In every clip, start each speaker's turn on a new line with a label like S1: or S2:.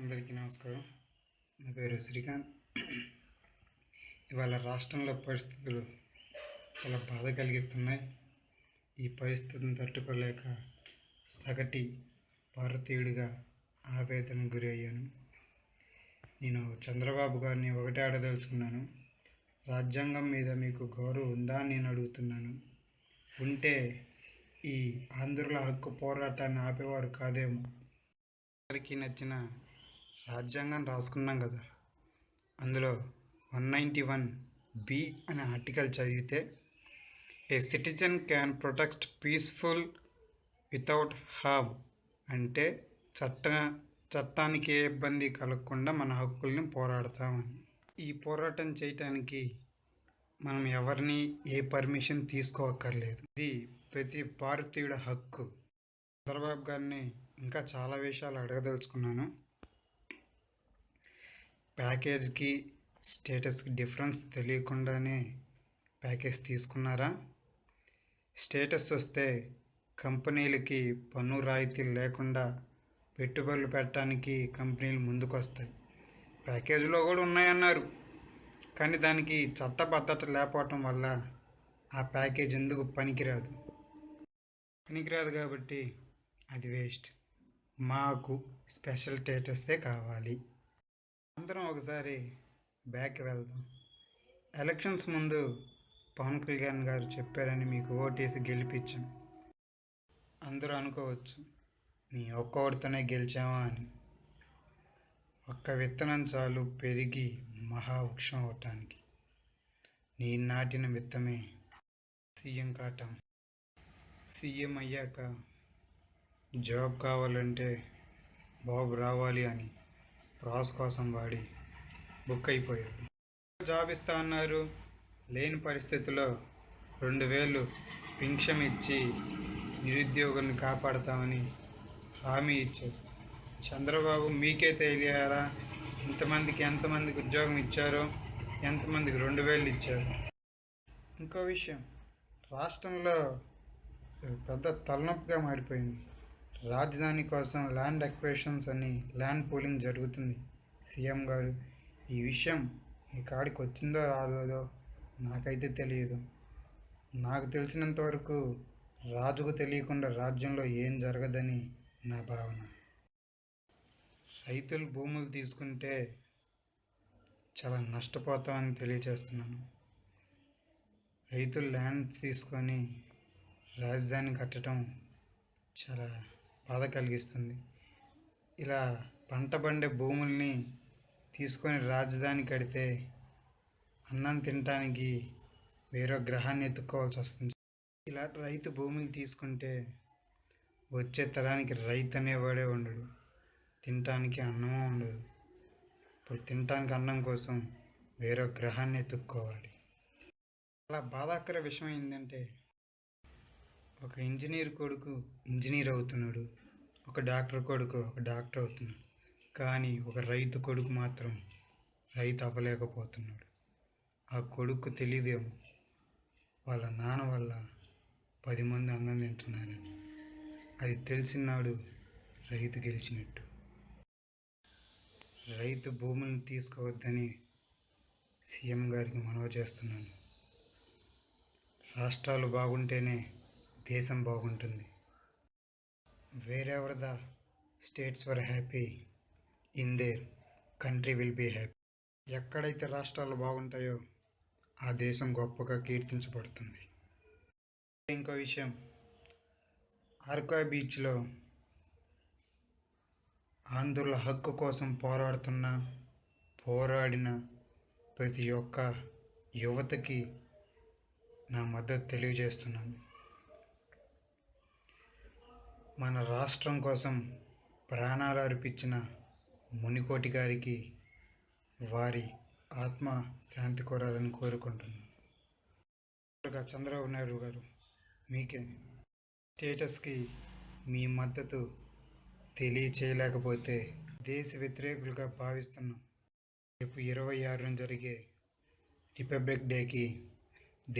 S1: అందరికీ నమస్కారం. నా పేరు శ్రీకాంత్. ఇవాళ రాష్ట్రంలో పరిస్థితులు చాలా బాధ కలిగిస్తున్నాయి. ఈ పరిస్థితిని తట్టుకోలేక సగటి భారతీయుడిగా ఆవేదనకు గురి అయ్యాను. నేను చంద్రబాబు గారిని ఒకటే అడగదలుచుకున్నాను. రాజ్యాంగం మీద మీకు గౌరవం ఉందా అని నేను అడుగుతున్నాను. ఉంటే ఈ ఆంధ్రుల హక్కు పోరాటాన్ని ఆపేవారు కాదేమో. అందరికీ నచ్చిన రాజ్యాంగం రాసుకున్నాం కదా, అందులో 191B అనే ఆర్టికల్ చదివితే ఏ citizen can protect peaceful without harm అంటే చట్టానికి ఏ ఇబ్బంది కలగకుండా మన హక్కుల్ని పోరాడతామని. ఈ పోరాటం చేయటానికి మనం ఎవరిని ఏ పర్మిషన్ తీసుకోక్కర్లేదు. ఇది ప్రతి భారతీయుడి హక్కు. చంద్రబాబు గారిని ఇంకా చాలా విషయాలు అడగదలుచుకున్నాను. ప్యాకేజ్కి స్టేటస్కి డిఫరెన్స్ తెలియకుండానే ప్యాకేజ్ తీసుకున్నారా? స్టేటస్ వస్తే కంపెనీలకి పన్ను రాయితీలు లేకుండా పెట్టుబడులు పెట్టడానికి కంపెనీలు ముందుకు వస్తాయి. ప్యాకేజీలో కూడా ఉన్నాయన్నారు, కానీ దానికి చట్టబద్ధత లేకపోవటం వల్ల ఆ ప్యాకేజ్ ఎందుకు పనికిరాదు కాబట్టి అది వేస్ట్. మాకు స్పెషల్ స్టేటస్సే కావాలి. అందరం ఒకసారి బ్యాక్ వెళ్దాం. ఎలక్షన్స్ ముందు పవన్ కళ్యాణ్ గారు చెప్పారని మీకు ఓటేసి గెలిపించాం. అందరూ అనుకోవచ్చు, నీ ఒక్కొక్కడితోనే గెలిచామా అని. ఒక్క విత్తనం చాలు పెరిగి మహావృక్షం అవటానికి. నీ నాటిన విత్తమే సీఎం కావటం. సీఎం అయ్యాక జాబ్ కావాలంటే బాబు రావాలి అని ప్రాస్ కోసం వాడి బుక్ అయిపోయారు. జాబ్ ఇస్తా అన్నారు, లేని పరిస్థితుల్లో 2000 పింఛన్ ఇచ్చి నిరుద్యోగుల్ని కాపాడతామని హామీ ఇచ్చారు. చంద్రబాబు మీకే తెలియారా ఎంతమందికి ఉద్యోగం ఇచ్చారో, ఎంతమందికి 2000 ఇచ్చారు. ఇంకో విషయం, రాష్ట్రంలో పెద్ద తలనొప్పిగా మారిపోయింది. రాజధాని కోసం ల్యాండ్ అక్విజిషన్స్ అని ల్యాండ్ పూలింగ్ జరుగుతుంది. సీఎం గారు, ఈ విషయం మీ కాడికి వచ్చిందో రాలేదో నాకైతే తెలియదు. నాకు తెలిసినంతవరకు రాజుకు తెలియకుండా రాజ్యంలో ఏం జరగదని నా భావన. రైతులు భూములు తీసుకుంటే చాలా నష్టపోతామని తెలియజేస్తున్నాను. రైతులు ల్యాండ్ తీసుకొని రాజధాని కట్టడం చాలా బాధ కలిగిస్తుంది. ఇలా పంట పండే భూముల్ని తీసుకొని రాజధాని కడితే అన్నం తినటానికి వేరే గ్రహాన్ని ఎత్తుక్కోవాల్సి వస్తుంది. ఇలా రైతు భూములు తీసుకుంటే వచ్చే తరానికి రైతు అనేవాడే ఉండడు, తినటానికి అన్నమూ ఉండదు. ఇప్పుడు తినటానికి అన్నం కోసం వేరే గ్రహాన్ని ఎత్తుక్కోవాలి. అలా బాధాకర విషయం ఏంటంటే, ఒక ఇంజనీర్ కొడుకు ఇంజనీర్ అవుతున్నాడు, ఒక డాక్టర్ కొడుకు ఒక డాక్టర్ అవుతున్నాడు, కానీ ఒక రైతు కొడుకు మాత్రం రైతు అవ్వలేకపోతున్నాడు. ఆ కొడుకు తెలియదేమో వాళ్ళ నాన్న వల్ల 10 మంది అన్నం తింటున్నారని. అది తెలిసినాడు రైతు గెలిచినట్టు. రైతు భూములను తీసుకోవద్దని సీఎం గారికి మనవి చేస్తున్నాను. రాష్ట్రాలు బాగుంటేనే దేశం బాగుంటుంది. Wherever the states were happy, in their country will be happy. ఎక్కడైతే రాష్ట్రాలు బాగుంటాయో ఆ దేశం గొప్పగా కీర్తించబడుతుంది. ఇంకో విషయం, ఆర్కా బీచ్లో ఆంధ్రుల హక్కు కోసం పోరాడిన ప్రతి ఒక్క యువతకి నా మద్దతు తెలియజేస్తున్నాను. మన రాష్ట్రం కోసం ప్రాణాలు అర్పించిన మునికోటి గారికి వారి ఆత్మ శాంతి కోరాలని కోరుకుంటున్నాను. చంద్రబాబు నాయుడు గారు, మీకే స్టేటస్కి మీ మద్దతు తెలియచేయలేకపోతే దేశ వ్యతిరేకులుగా భావిస్తున్నాం. రేపు 26న జరిగే రిపబ్లిక్ డేకి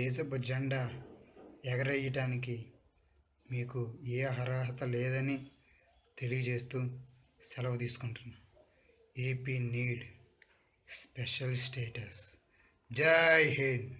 S1: దేశపు జెండా ఎగరేయటానికి మీకు ఏ అర్హత లేదని తెలియజేస్తూ సెలవు తీసుకుంటున్నాను. AP need special status. జై హింద్.